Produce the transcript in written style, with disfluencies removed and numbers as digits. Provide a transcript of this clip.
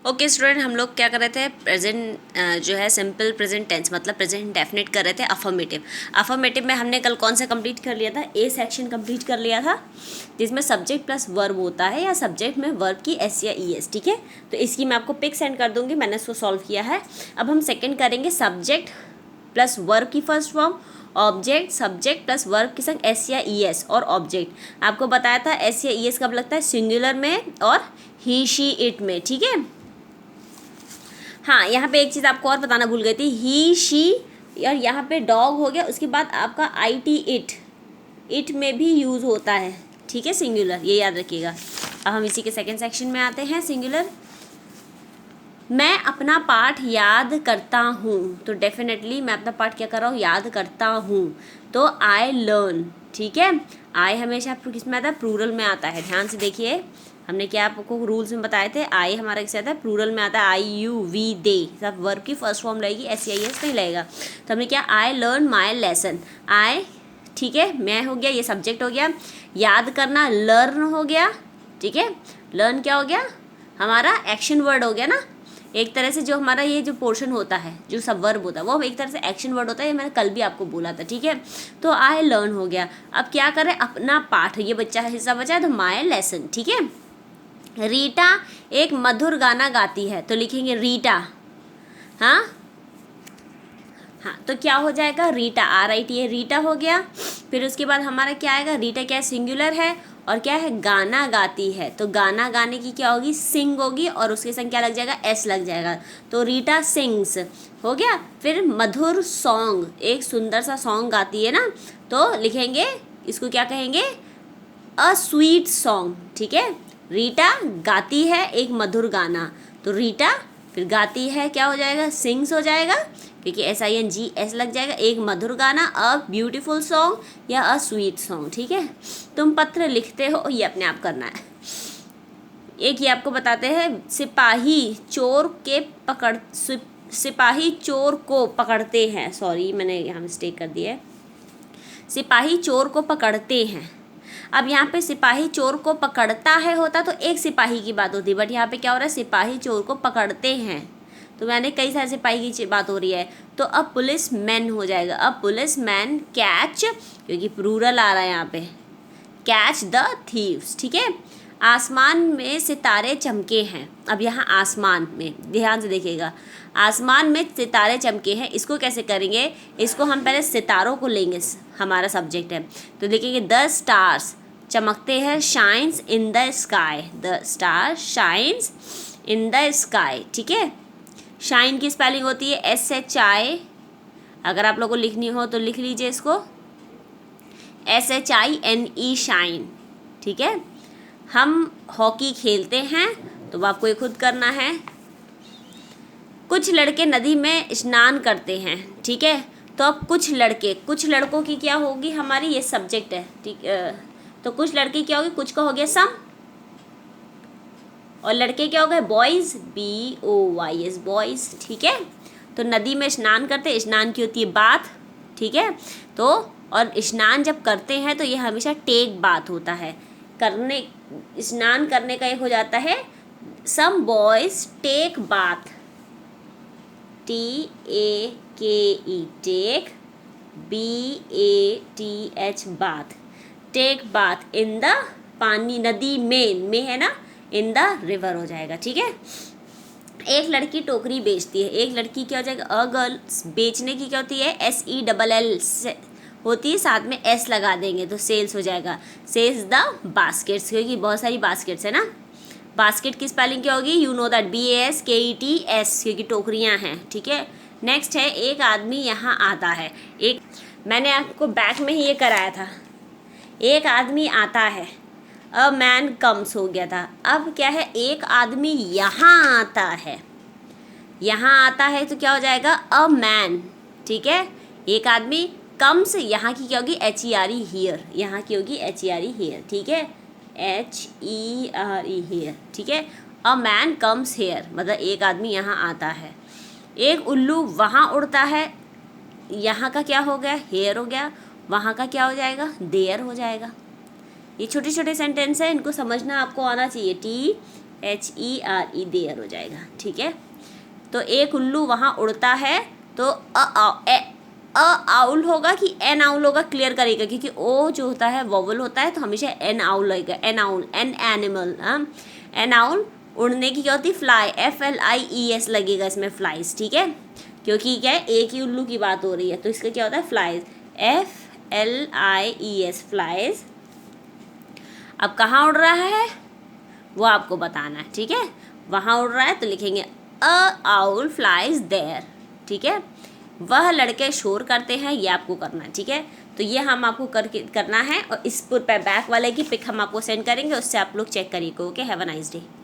Okay student, हम लोग क्या कर रहे थे, प्रेजेंट जो है सिंपल प्रेजेंट टेंस मतलब प्रेजेंट डेफिनेट कर रहे थे। अफर्मेटिव में हमने कल कौन सा कंप्लीट कर लिया था, ए सेक्शन कंप्लीट कर लिया था जिसमें सब्जेक्ट प्लस वर्ब होता है या सब्जेक्ट में वर्ब की एस या ई एस। ठीक है, तो इसकी मैं आपको पिक सेंड कर दूंगी, मैंने इसको सॉल्व किया है। अब हम सेकेंड करेंगे सब्जेक्ट प्लस वर्ब की first form, object subject plus verb के संग एस या ई एस और ऑब्जेक्ट। आपको बताया था एस या ई एस कब लगता है, सिंगुलर में और ही शी इट में। ठीक है, हाँ यहाँ पे एक चीज़ आपको और बताना भूल गई थी, ही शी और यहाँ पे डॉग हो गया, उसके बाद आपका आई टी इट में भी यूज़ होता है। ठीक है, सिंगुलर, ये याद रखिएगा। अब हम इसी के सेकंड सेक्शन में आते हैं, सिंगुलर। मैं अपना पाठ याद करता हूँ, तो डेफिनेटली मैं अपना पाठ क्या कर रहा हूँ, याद करता हूँ, तो आई लर्न। ठीक है, आई हमेशा किस में आता है, प्लूरल में आता है। ध्यान से देखिए, हमने क्या आपको रूल्स में बताए थे, आई हमारा कैसे आता है, प्लूरल में आता है, आई यू वी दे, सब वर्ब की फर्स्ट फॉर्म रहेगी, एस आई एस नहीं लगेगा। तो हमने क्या, आई लर्न माई लेसन, आई, ठीक है, मैं हो गया, ये सब्जेक्ट हो गया, याद करना लर्न हो गया। ठीक है, लर्न क्या हो गया, हमारा एक्शन वर्ड हो गया ना, एक तरह से जो हमारा ये जो पोर्शन होता है, जो सब वर्ब होता है, वो एक तरह से एक्शन वर्ड होता है, ये मैंने कल भी आपको बोला था। ठीक है, तो आई लर्न हो गया। अब क्या करें, अपना पाठ, ये बच्चा हिस्सा बचा है, तो माई लेसन। ठीक है, रीटा एक मधुर गाना गाती है, तो लिखेंगे रीटा। हाँ हाँ, तो क्या हो जाएगा, Rita, are I T, Rita हो गया। फिर उसके बाद हमारा क्या आएगा, रीटा क्या है, सिंगुलर है, और क्या है, गाना गाती है, तो गाना गाने की क्या होगी, सिंग होगी, और उसके संग क्या लग जाएगा, एस लग जाएगा, तो रीटा सिंग्स हो गया। फिर मधुर सॉन्ग, एक सुंदर सा सॉन्ग गाती है ना, तो लिखेंगे इसको क्या कहेंगे, अ स्वीट सॉन्ग। ठीक है, रीटा गाती है एक मधुर गाना, तो रीटा फिर गाती है क्या हो जाएगा, सिंग्स हो जाएगा, क्योंकि S I N G S लग जाएगा, एक मधुर गाना, अ ब्यूटीफुल सॉन्ग या अ स्वीट सॉन्ग। ठीक है, तुम पत्र लिखते हो, ये अपने आप करना है। एक ये आपको बताते हैं, सिपाही चोर के पकड़, सिपाही चोर को पकड़ते हैं, सॉरी मैंने यहाँ मिस्टेक कर दी है, सिपाही चोर को पकड़ते हैं। अब यहाँ पे सिपाही चोर को पकड़ता है होता तो एक सिपाही की बात होती, बट यहाँ पे क्या हो रहा है, सिपाही चोर को पकड़ते हैं, तो मैंने कई सारे सिपाही की बात हो रही है, तो अब पुलिस मैन हो जाएगा। अब पुलिस मैन कैच, क्योंकि प्लूरल आ रहा है यहाँ पे, कैच द थीव्स। ठीक है, आसमान में सितारे चमके हैं। अब यहाँ आसमान में ध्यान से देखिएगा, आसमान में सितारे चमके हैं, इसको कैसे करेंगे, इसको हम पहले सितारों को लेंगे, हमारा सब्जेक्ट है, तो देखेंगे द स्टार्स चमकते हैं, shines in the sky, the star shines in the sky. ठीक है, शाइन की स्पेलिंग होती है एस एच आई, अगर आप लोगों को लिखनी हो तो लिख लीजिए इसको, S H I N E, shine. ठीक है, हम हॉकी खेलते हैं, तो आपको ये खुद करना है। कुछ लड़के नदी में स्नान करते हैं। ठीक है, तो अब कुछ लड़के, कुछ लड़कों की क्या होगी, हमारी ये सब्जेक्ट है। ठीक, तो कुछ लड़के क्या होगी, कुछ का हो गया सम, और लड़के क्या हो गए, boys, B O Y S, boys. ठीक है, तो नदी में स्नान करते, स्नान की होती है बात। ठीक है, तो और स्नान जब करते हैं तो ये हमेशा टेक बात होता है, करने, स्नान करने का एक हो जाता है, some boys take bath, T A K E, take, B A T H, bath, take bath in the, पानी नदी में है ना, इन द रिवर हो जाएगा। ठीक है, एक लड़की टोकरी बेचती है, एक लड़की क्या हो जाएगा, अ गर्ल, बेचने की क्या होती है, एस ई डबल एल होती है, साथ में एस लगा देंगे तो सेल्स हो जाएगा, सेल्स द बास्केट्स, क्योंकि बहुत सारी बास्केट्स है ना, बास्केट की स्पेलिंग क्या होगी, you know that, B A S K E T S, क्योंकि टोकरियाँ हैं। ठीक है, नेक्स्ट है, एक आदमी यहाँ आता है, एक, मैंने आपको बैक में ही ये कराया था, एक आदमी आता है, अ मैन कम्स हो गया था। अब क्या है, एक आदमी यहाँ आता है, यहाँ आता है तो क्या हो जाएगा, अ मैन। ठीक है, एक आदमी कम्स, यहाँ की क्या होगी, H E R E, here, यहाँ की होगी H E R E, here. ठीक है, H E R E, here. ठीक है, अ मैन कम्स हेयर, मतलब एक आदमी यहाँ आता है। एक उल्लू वहाँ उड़ता है, यहाँ का क्या हो गया, हेयर हो गया, वहाँ का क्या हो जाएगा, देयर हो जाएगा। ये छोटे छोटे सेंटेंस है, इनको समझना आपको आना चाहिए, टी HERE देयर हो जाएगा, ठीक है। तो एक उल्लू वहाँ उड़ता है, तो आउल होगा कि एन आउल होगा, क्लियर करेगा, क्योंकि ओ जो होता है वोवल होता है, तो हमेशा एन आउल लगेगा, N owl, an animal, N owl. उड़ने की क्या होती है, फ्लाई, FLIES लगेगा इसमें, फ्लाइज, ठीक है, क्योंकि क्या है एक ही उल्लू की बात हो रही है, तो इसका क्या होता है फ्लाइज, FLIES, फ्लाइज। अब कहाँ उड़ रहा है वो आपको बताना है, ठीक है। वहाँ उड़ रहा है तो लिखेंगे अ आउल फ्लाइज देयर, ठीक है। वह लड़के शोर करते हैं, ये आपको करना है, ठीक है। तो ये हम आपको करना है, और इस पर बैक वाले की पिक हम आपको सेंड करेंगे, उससे आप लोग चेक करिएगा। Okay, have a nice day.